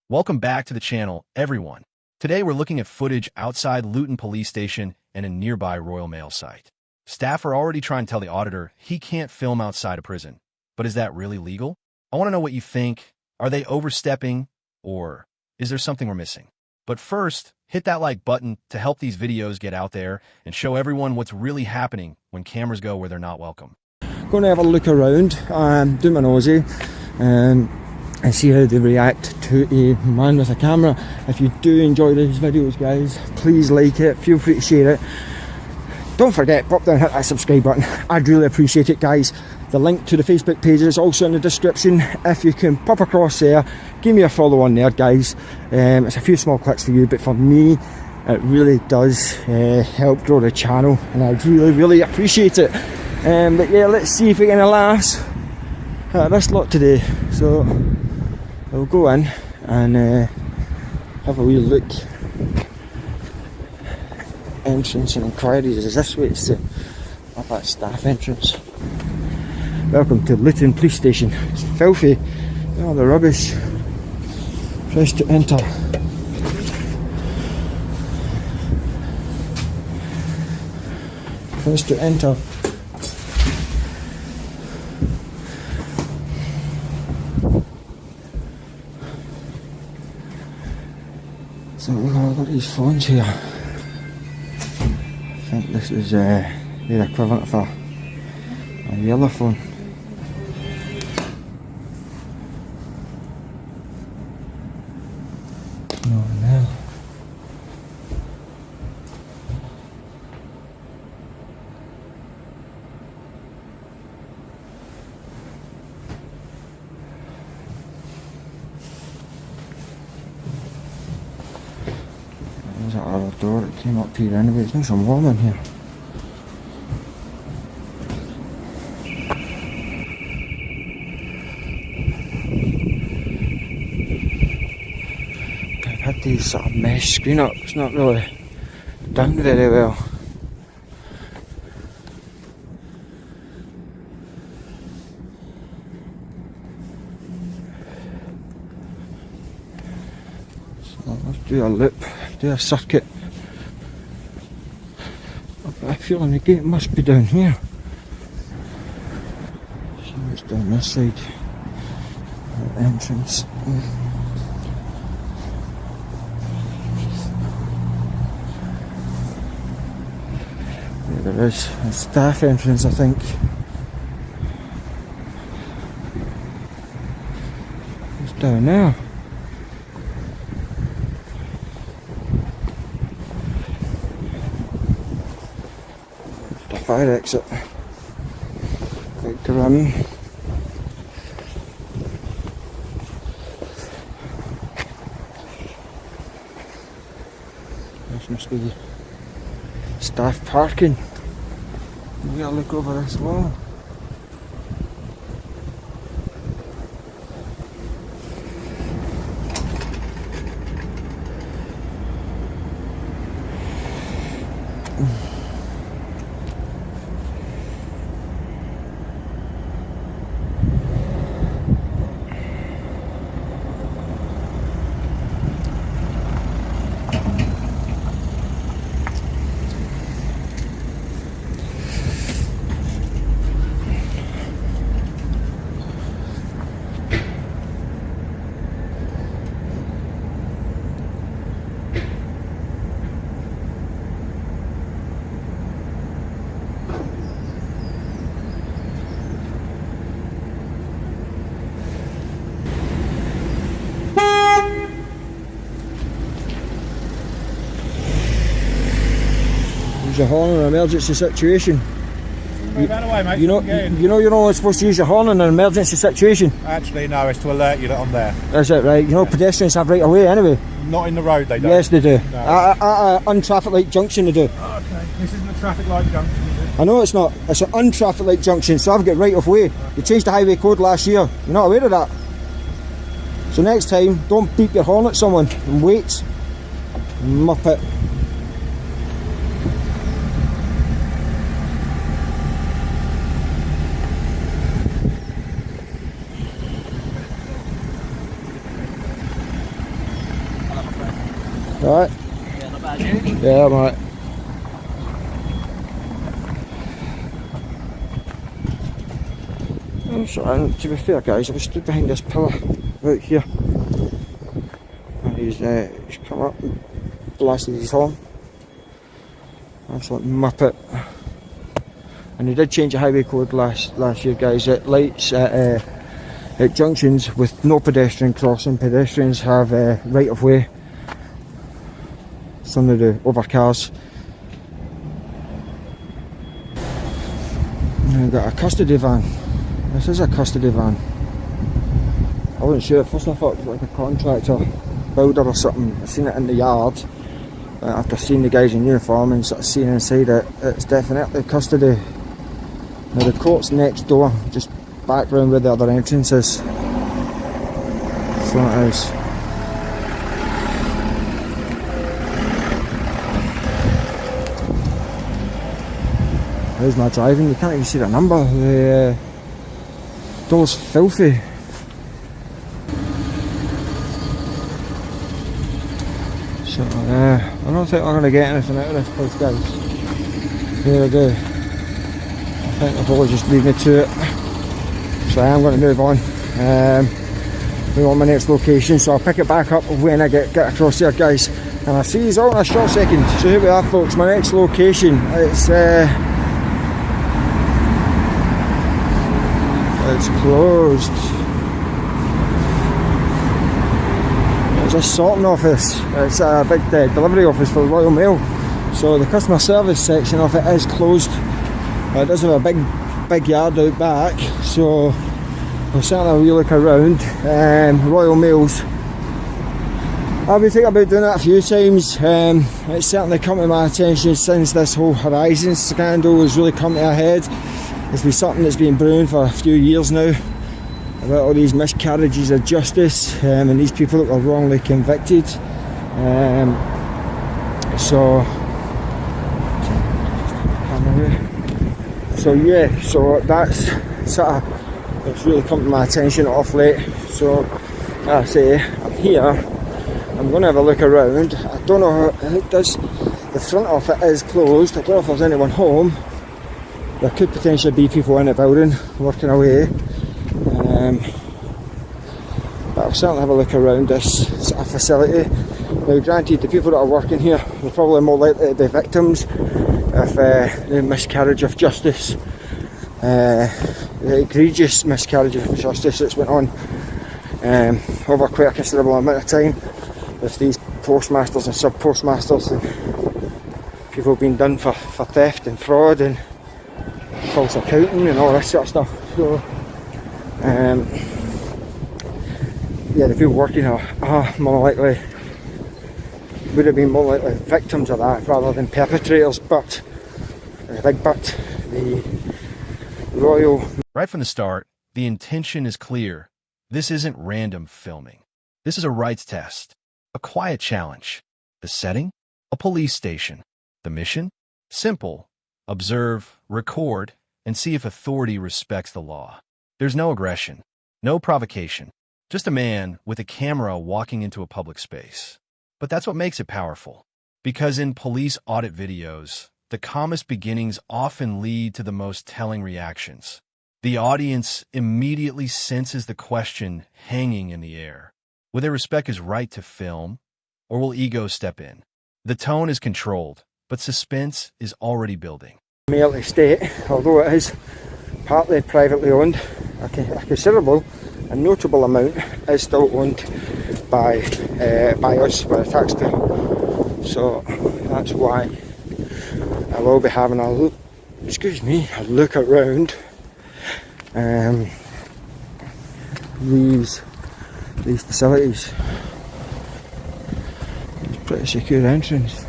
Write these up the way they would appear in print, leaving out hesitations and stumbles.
Welcome back to the channel, everyone. Today we're looking at footage outside Luton Police Station and a nearby Royal Mail site. Staff are already trying to tell the auditor he can't film outside a prison. But is that really legal? I want to know what you think. Are they overstepping, or is there something we're missing? But first, hit that like button to help these videos get out there and show everyone what's really happening when cameras go where they're not welcome. Going to have a look around, do my nosy, and see how they react to a man with a camera. If you do enjoy these videos, guys, please like it, feel free to share it. Don't forget, pop down and hit that subscribe button. I'd really appreciate it, guys. The link to the Facebook page is also in the description. If you can pop across there, give me a follow on there, guys. It's a few small clicks for you, but for me it really does help grow the channel, and I'd really appreciate it. But yeah, let's see if we get any laughs at this lot today. So we'll go in and have a wee look. Entrance and inquiries is this way. It's up at staff entrance. Welcome to Luton Police Station. It's filthy. Oh, the rubbish. Press to enter. Press to enter. So we've got these phones here. I think this is the equivalent of a yellow phone. No, no. There's that other door that came up here anyway. It's nice and warm in here. I've had these sort of mesh screen up. It's not really done very well. So let's do a loop. Do a circuit. I've got a feeling the gate must be down here. See what's down this side. The entrance. Yeah, there is a staff entrance, I think. It's down there. Fire exit. Like to run. This must be the staff parking. We gotta look over this wall. Use your horn in an emergency situation. Move out of the way, mate. You know you're only supposed to use your horn in an emergency situation. Actually, no, it's to alert you that I'm there. Is it right? You know pedestrians have right of way anyway. Not in the road, they don't. Yes, they do. No. At an untraffic light junction, they do. Okay, this isn't a traffic light junction, is it? I know it's not. It's an untraffic light junction, so I've got right of way. They changed the highway code last year. You're not aware of that? So next time, don't beep your horn at someone and wait. Muppet. Alright? Yeah, not bad, you? Yeah, I'm alright. I'm sorry, to be fair guys, I was stood behind this pillar right here. And he's come up and blasted his horn. Absolute muppet. And he did change the highway code last year guys. It lights at junctions with no pedestrian crossing. Pedestrians have right of way. Something to do over cars. And we've got a custody van. This is a custody van. I wasn't sure. At first I thought it was like a contractor builder or something. I seen it in the yard. After seeing the guys in uniform and sort of seeing inside it, it's definitely custody. Now the court's next door, just back round where the other entrance is. So it is. How's my driving? You can't even see the number. The door's filthy. So I don't think I'm going to get anything out of this place guys. Here I do. I think they'll probably just leave me to it. So I am going to move on. Move on my next location, so I'll pick it back up when I get across there guys. And I'll see you all in a short second. So here we are folks, my next location. It's closed. It's a sorting office. It's a big delivery office for the Royal Mail. So the customer service section of it is closed. It does have a big yard out back. So we'll certainly have a wee look around. Royal Mails. I've been thinking about doing that a few times. It's certainly come to my attention since this whole Horizon scandal has really come to a head. It's been something that's been brewing for a few years now about all these miscarriages of justice and these people that were wrongly convicted. So that's sort of, it's really come to my attention off late. So like I say, I'm here. I'm going to have a look around. I don't know how it does. The front of it is closed. I don't know if there's anyone home. There could potentially be people in the building working away. But I'll certainly have a look around this sort of facility. Now granted, the people that are working here are probably more likely to be victims of the miscarriage of justice. The egregious miscarriage of justice that's went on over quite a considerable amount of time with these postmasters and sub-postmasters and people being done for theft and fraud and false accounting and all this sort of stuff. So yeah, the people working are more likely, would have been more likely victims of that rather than perpetrators. But the Royal... Right from the start, the intention is clear. This isn't random filming. This is a rights test, a quiet challenge. The setting? A police station. The mission? Simple. Observe, record, and see if authority respects the law. There's no aggression, no provocation, just a man with a camera walking into a public space. But that's what makes it powerful. Because in police audit videos, the calmest beginnings often lead to the most telling reactions. The audience immediately senses the question hanging in the air. Will they respect his right to film, or will ego step in? The tone is controlled, but suspense is already building. Mail estate, although it is partly privately owned, a considerable and notable amount is still owned by us, by the taxpayer. So that's why I will be having a look, look around these facilities. It's a pretty secure entrance.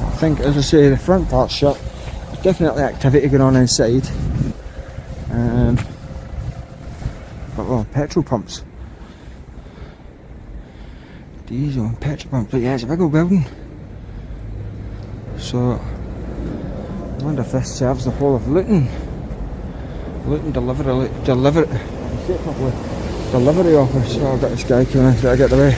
I think, as I say, the front part's shut. There's definitely activity going on inside. But well, petrol pumps. Diesel and petrol pumps. But yeah, it's a big old building. So I wonder if this serves the whole of Luton. Luton delivery office. Oh, I've got this guy coming in, gotta get the way.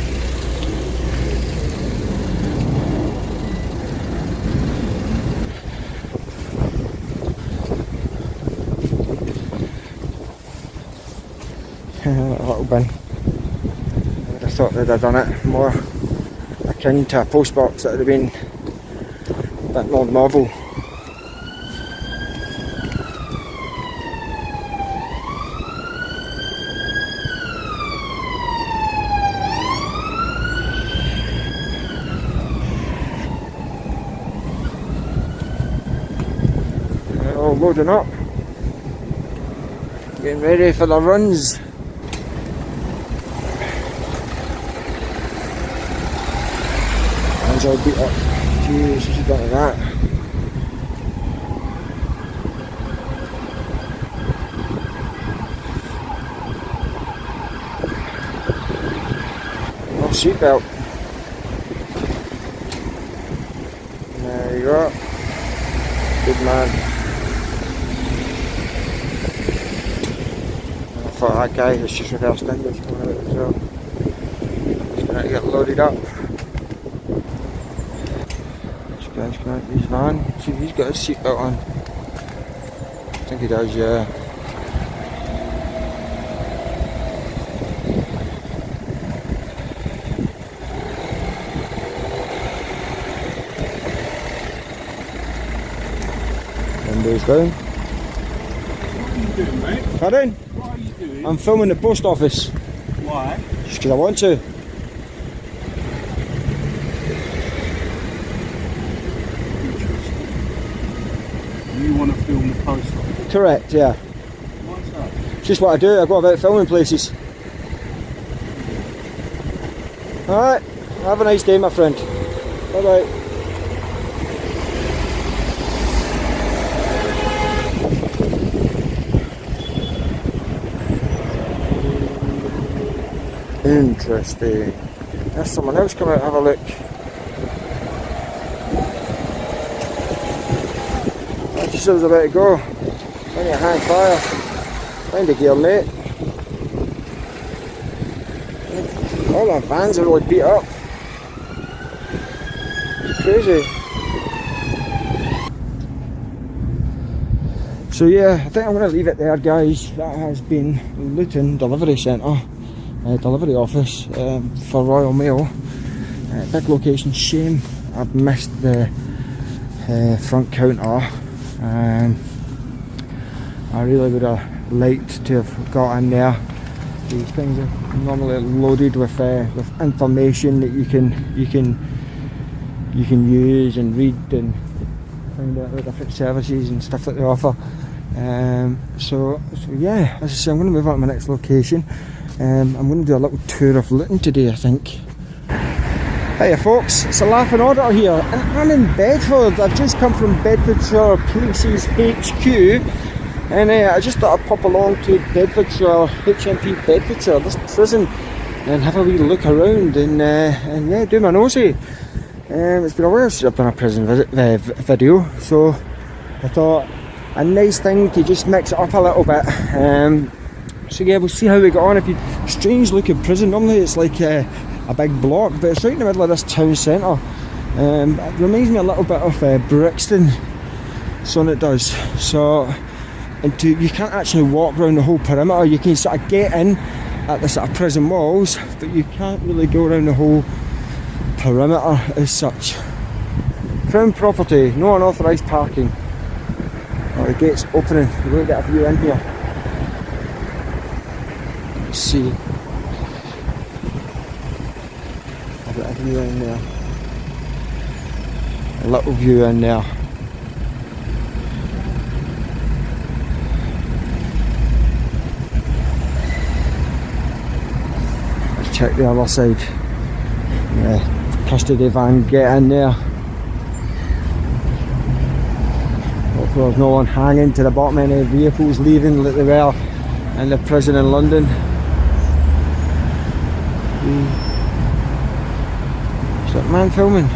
A little bin. I would have thought they'd have done it more akin to a post box. That would have been a bit more novel. They're all loading up, getting ready for the runs. Hands all beat up. Jeez, what's he done to that? No seatbelt. There you go. Good man. And I thought that guy was just reversed English coming out as well. He's going to get loaded up. This guy's going out his van. See if he's got his seatbelt on. I think he does, yeah. Windows down. What are you doing, mate? Pardon? What are you doing? I'm filming the post office. Why? Just because I want to. You want to film the post office? Correct, yeah. What's that? It's just what I do. I go about filming places. Alright, have a nice day, my friend. Bye bye. Interesting. There's someone else come out and have a look. I just was about to go. I need a hang fire. Find a gear, mate. All our vans are all beat up. It's crazy. So yeah, I think I'm going to leave it there, guys. That has been Luton Delivery Centre. Delivery office for Royal Mail. Big location. Shame I've missed the front counter. I really would have liked to have got in there. These things are normally loaded with information that you can use and read and find out about different services and stuff that they offer. So yeah, as I say, I'm going to move on to my next location. I'm going to do a little tour of Luton today, I think. Hiya folks, it's a Laughing Auditor here, and I'm in Bedford. I've just come from Bedfordshire Police's HQ, and I just thought I'd pop along to Bedfordshire, HMP Bedfordshire, this prison, and have a wee look around and yeah, do my nosy. It's been a while since I've done a prison video, so I thought a nice thing to just mix it up a little bit. So yeah, we'll see how we get on. If you strange looking prison, normally it's like a big block, but it's right in the middle of this town centre. It reminds me a little bit of Brixton, so it does. So, you can't actually walk around the whole perimeter. You can sort of get in at the sort of prison walls, but you can't really go around the whole perimeter as such. Crown property, no unauthorised parking. Oh, the gate's opening. We're going to get a view in here. Let's see. I've got a view in there. A little view in there. Let's check the other side. Yeah, custody van, get in there. Hopefully there's no one hanging to the bottom of any vehicles leaving like they were in the prison in London. Is that man filming?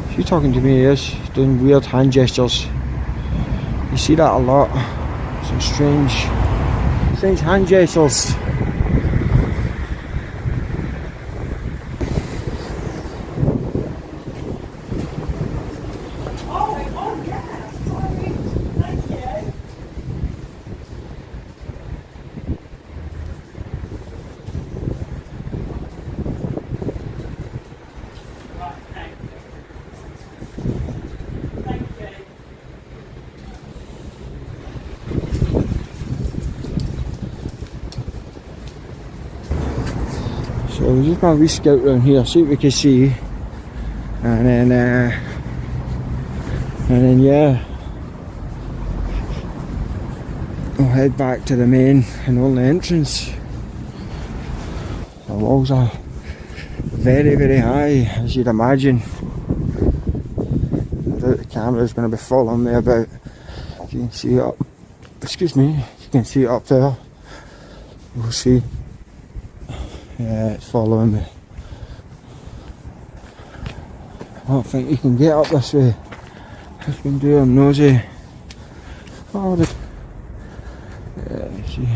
Is he talking to me? He is. He's doing weird hand gestures. You see that a lot. Some strange Strange hand gestures. So we're just going to scout around here, see what we can see, and then yeah, we'll head back to the main and only entrance. The walls are very, very high, as you'd imagine. I doubt the camera's going to be following me about. You can see it up, excuse me, you can see it up there. We'll see. Yeah, it's following me. I don't think you can get up this way. Just been doing nosy. Oh, yeah, you see.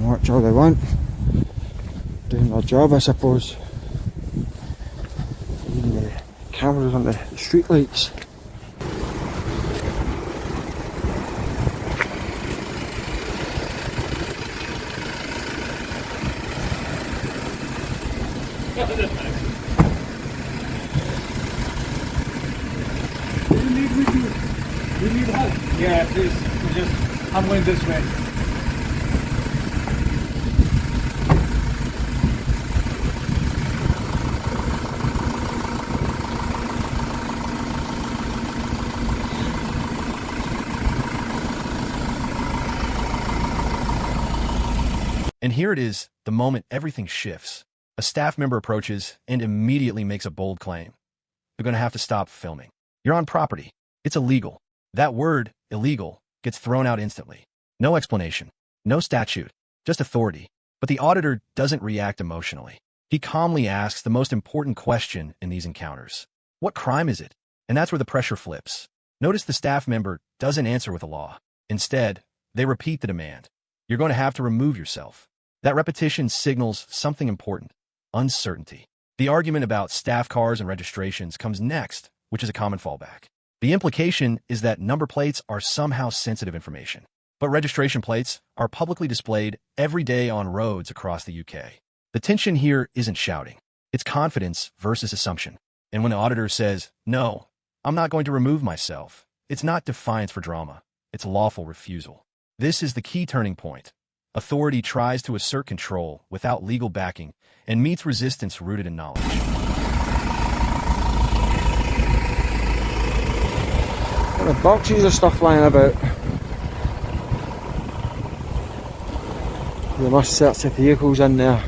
Watch all they want. Doing their job, I suppose. Even the cameras on the street lights. You need help? Yeah, please. I'm going this way. And here it is, the moment everything shifts. A staff member approaches and immediately makes a bold claim. You're going to have to stop filming. You're on property. It's illegal. That word, illegal, gets thrown out instantly. No explanation. No statute. Just authority. But the auditor doesn't react emotionally. He calmly asks the most important question in these encounters. What crime is it? And that's where the pressure flips. Notice the staff member doesn't answer with a law. Instead, they repeat the demand. You're going to have to remove yourself. That repetition signals something important. Uncertainty. The argument about staff cars and registrations comes next, which is a common fallback. The implication is that number plates are somehow sensitive information. But registration plates are publicly displayed every day on roads across the UK. The tension here isn't shouting. It's confidence versus assumption. And when the auditor says, "No, I'm not going to remove myself," it's not defiance for drama. It's lawful refusal. This is the key turning point. Authority tries to assert control without legal backing and meets resistance rooted in knowledge. The boxes of stuff lying about. They must search the vehicles in there.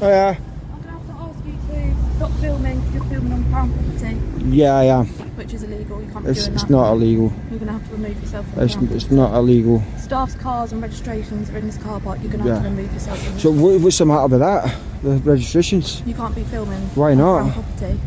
Oh yeah. I'm going to have to ask you to stop filming because you're filming on Crown property. Yeah, I am. Which is illegal, you can't be doing It's that. not illegal. You're going to have to remove yourself from the Crown It's property. not illegal. Staff's cars and registrations are in this car park, you're going to have to remove yourself from So what's the matter with that? The registrations? You can't be filming Why on not? Crown property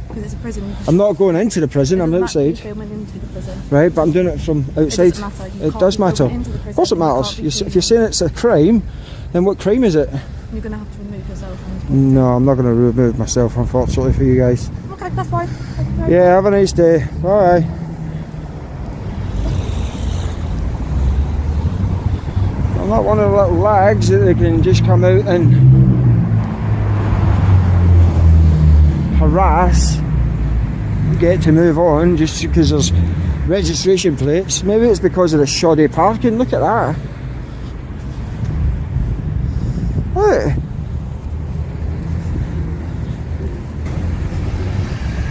because it's a prison. I'm not going into the prison, I'm It doesn't matter outside. if you're filming into the prison. Right, but I'm doing it from outside. It doesn't matter. You It can't does be matter. filming into the prison. Of course it You can't matters. be If you're filming. saying it's a crime, then what crime is it? You're going to have to remove yourself from this. No, I'm not going to remove myself, unfortunately, for you guys. Okay, that's fine. Thank you very much. Yeah, have a nice day. Bye. I'm not one of the little lags that they can just come out and harass, get to move on just because there's registration plates. Maybe it's because of the shoddy parking. Look at that. Look.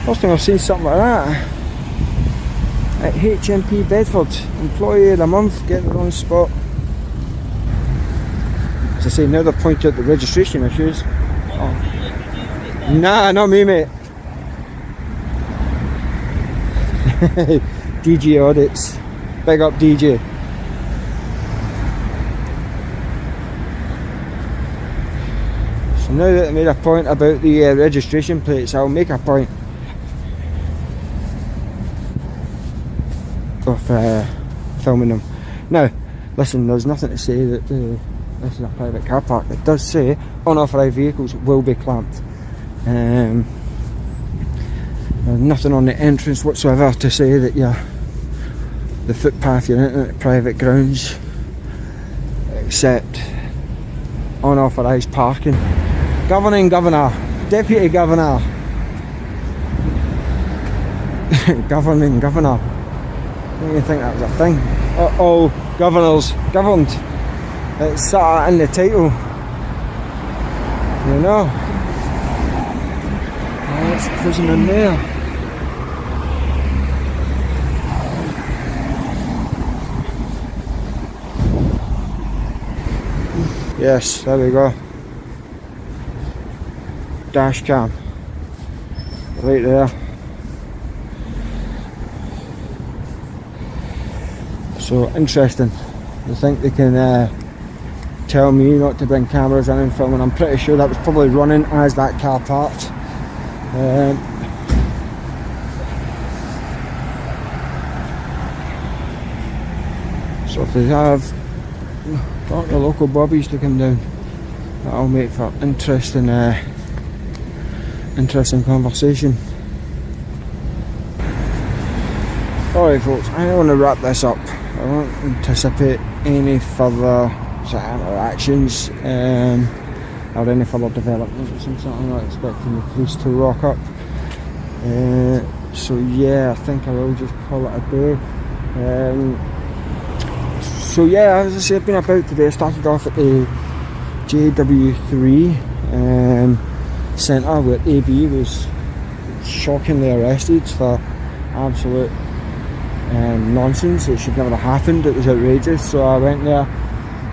First time I've seen something like that. At HMP Bedford, employee of the month, getting it on the spot. As I say, now they've pointed out the registration issues. Oh. Nah, not me, mate. DJ Audits. Big up DJ. So now that I made a point about the registration plates, I'll make a point of filming them. Now, listen, there's nothing to say that this is a private car park. It does say unauthorised vehicles will be clamped. There's nothing on the entrance whatsoever to say that the footpath you're into private grounds, except unauthorised parking. Governing Governor, Deputy Governor, Governing Governor. I don't even think that was a thing. All governors governed. It's sort of in the title, you know. Oh, that's the prison in there. Yes, there we go. Dash cam. Right there. So interesting. They think they can tell me not to bring cameras in and film, and I'm pretty sure that was probably running as that car parked. So if they have got the local bobbies to come down, that'll make for interesting conversation. Alright folks, I want to wrap this up. I don't anticipate any further sort of interactions or any further developments and something. I'm not expecting the police to rock up. So yeah, I think I will just call it a day. So yeah, as I say, I've been about today. I started off at the JW3 centre where AB was shockingly arrested for absolute nonsense. It should never have happened. It was outrageous. So I went there.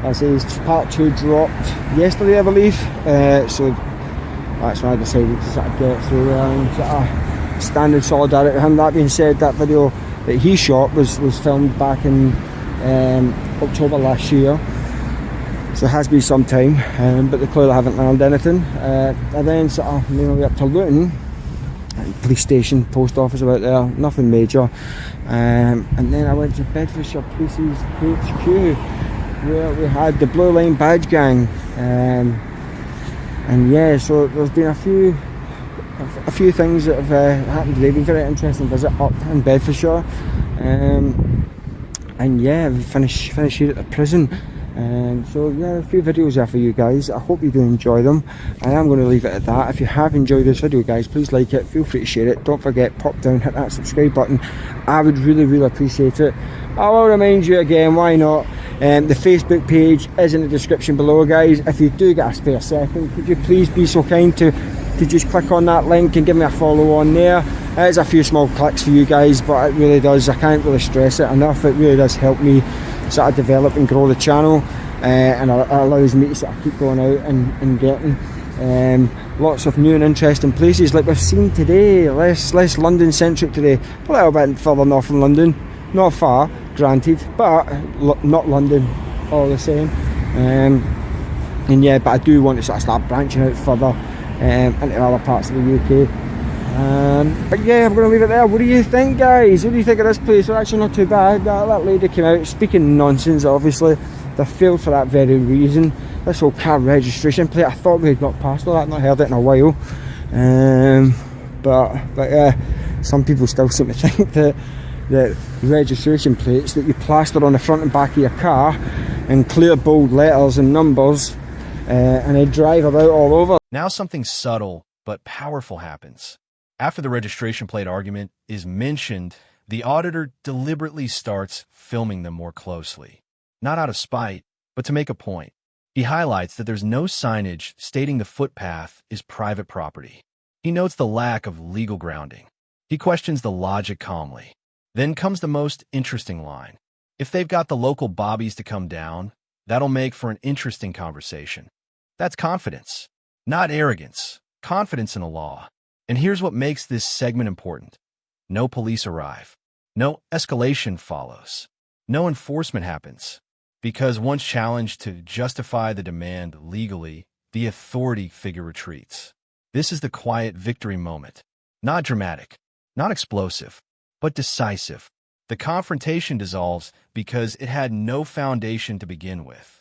As his part 2 dropped yesterday, I believe. So that's when I decided to sort of get through there and sort of stand in solidarity with him. That being said, that video that he shot was filmed back in October last year. So it has been some time, but they clearly haven't learned anything. I then sort of made my way up to Luton Police Station, post office about there, nothing major. And then I went to Bedfordshire Police's HQ, where we had the Blue Line Badge Gang. And yeah, so there's been a few things that have happened today. Been a very interesting visit up in Bedfordshire. And yeah, we finished here at the prison. So yeah, a few videos there for you guys. I hope you do enjoy them. I am going to leave it at that. If you have enjoyed this video guys, please like it, feel free to share it. Don't forget, pop down, hit that subscribe button. I would really appreciate it. I will remind you again, why not, the Facebook page is in the description below guys. If you do get a spare second, could you please be so kind to just click on that link and give me a follow on there. It's a few small clicks for you guys, but it really does, I can't really stress it enough, it really does help me sort of develop and grow the channel, and it allows me to sort of keep going out and getting lots of new and interesting places like we've seen today. Less London centric today, a little bit further north in London, not far granted, but not London all the same. And yeah, but I do want to sort of start branching out further into other parts of the UK. But yeah, I'm going to leave it there. What do you think guys? What do you think of this place? Well, actually not too bad. That lady came out speaking nonsense, obviously. They failed for that very reason. This whole car registration plate, I thought we had got past all that, not heard it in a while. But yeah, some people still seem to think that registration plates that you plaster on the front and back of your car in clear bold letters and numbers and they drive about all over. Now something subtle but powerful happens. After the registration plate argument is mentioned, the auditor deliberately starts filming them more closely. Not out of spite, but to make a point. He highlights that there's no signage stating the footpath is private property. He notes the lack of legal grounding. He questions the logic calmly. Then comes the most interesting line. If they've got the local bobbies to come down, that'll make for an interesting conversation. That's confidence, not arrogance. Confidence in the law. And here's what makes this segment important. No police arrive. No escalation follows. No enforcement happens. Because once challenged to justify the demand legally, The authority figure retreats. This is the quiet victory moment. Not dramatic, not explosive, but decisive. The confrontation dissolves because it had no foundation to begin with.